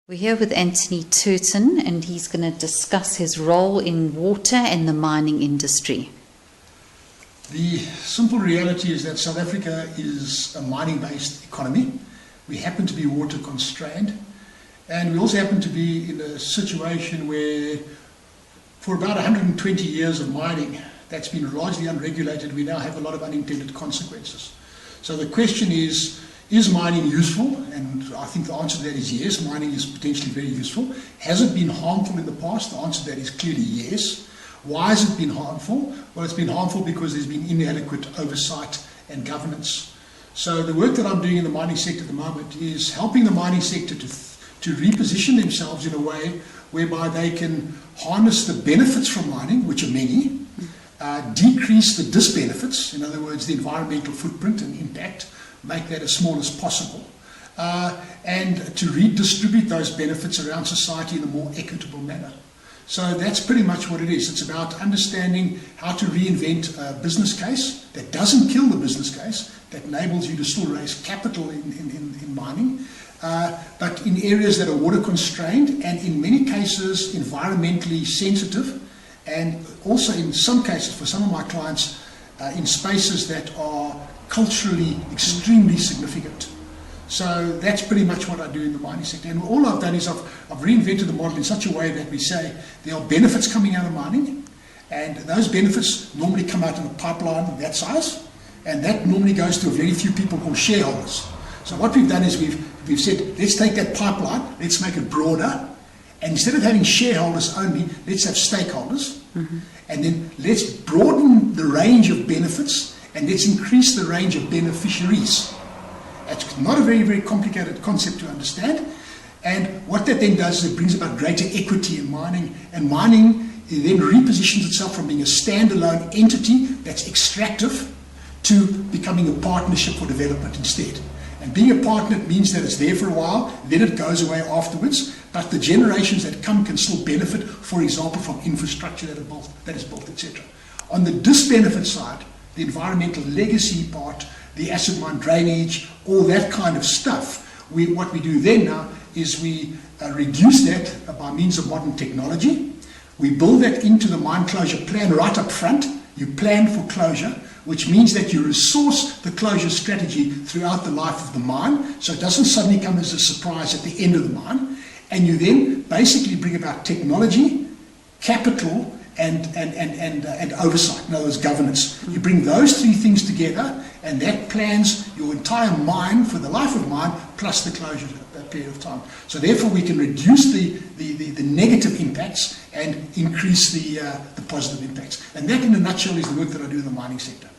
We're here with Anthony Turton, and he's going to discuss his role in water and the mining industry. The simple reality is that South Africa is a mining-based economy. We happen to be water constrained, and we also happen to be in a situation where for about 120 years of mining that's been largely unregulated, we now have a lot of unintended consequences. So the question is mining useful? And I think the answer to that is yes, mining is potentially very useful. Has it been harmful in the past? The answer to that is clearly yes. Why has it been harmful? Well, it's been harmful because there's been inadequate oversight and governance. So the work that I'm doing in the mining sector at the moment is helping the mining sector to reposition themselves in a way whereby they can harness the benefits from mining, which are many, decrease the disbenefits, in other words, the environmental footprint and impact, make that as small as possible, and to redistribute those benefits around society in a more equitable manner. So that's pretty much what it is. It's about understanding how to reinvent a business case that doesn't kill the business case, that enables you to still raise capital in mining, but in areas that are water constrained and in many cases environmentally sensitive, and also in some cases for some of my clients in spaces that are culturally extremely significant. So that's pretty much what I do in the mining sector. And all I've done is I've reinvented the model in such a way that we say there are benefits coming out of mining, and those benefits normally come out in a pipeline that size, and that normally goes to a very few people called shareholders. So what we've done is we've said, let's take that pipeline, let's make it broader, and instead of having shareholders only, let's have stakeholders, and then let's broaden the range of benefits, and let's increase the range of beneficiaries. It's not a very, very complicated concept to understand. And what that then does is it brings about greater equity in mining. And mining then repositions itself from being a standalone entity that's extractive to becoming a partnership for development instead. And being a partner means that it's there for a while, then it goes away afterwards, but the generations that come can still benefit, for example, from infrastructure that is built, etc. On the disbenefit side, the environmental legacy part, the acid mine drainage, all that kind of stuff, what we do then now is we reduce that by means of modern technology. We build that into the mine closure plan right up front. You plan for closure, which means that you resource the closure strategy throughout the life of the mine, so it doesn't suddenly come as a surprise at the end of the mine. And you then basically bring about technology, capital, and oversight, in other words, governance. You bring those three things together, and that plans your entire mine for the life of mine, plus the closure at that period of time. So therefore we can reduce the negative impacts and increase the positive impacts. And that in a nutshell is the work that I do in the mining sector.